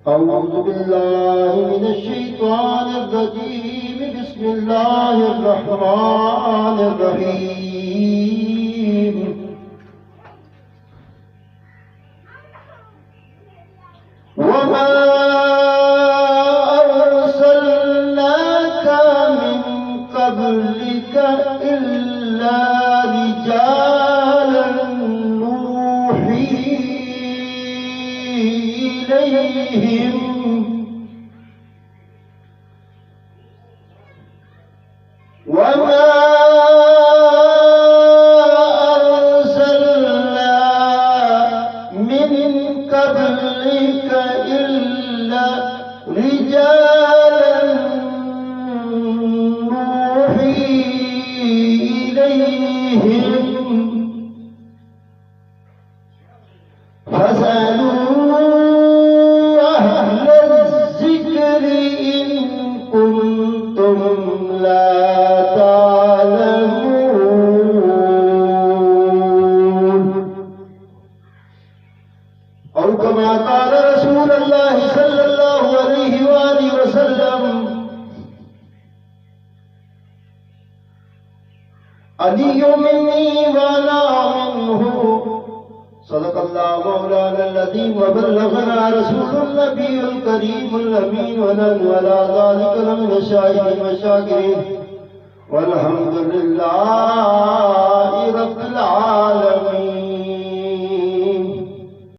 أعوذ بالله من الشيطان الرجيم بسم الله الرحمن الرحيم وما أرسلناك من قبلك إلا رجالا نوحي إليهم وما أرسلنا من قبلك إلا رجالا نوحي إليهم فاسألوا أهل الذكر إن كنتم لا تعلمون أو كما قال رسول الله صلى الله عليه وآله وسلم علي مني وأنا منه صدق الله مولانا الذي وبلغنا رسول النبي الكريم الأمين ونحن على ذلك لمن الشاهدين والشاكرين والحمد لله رب العالمين.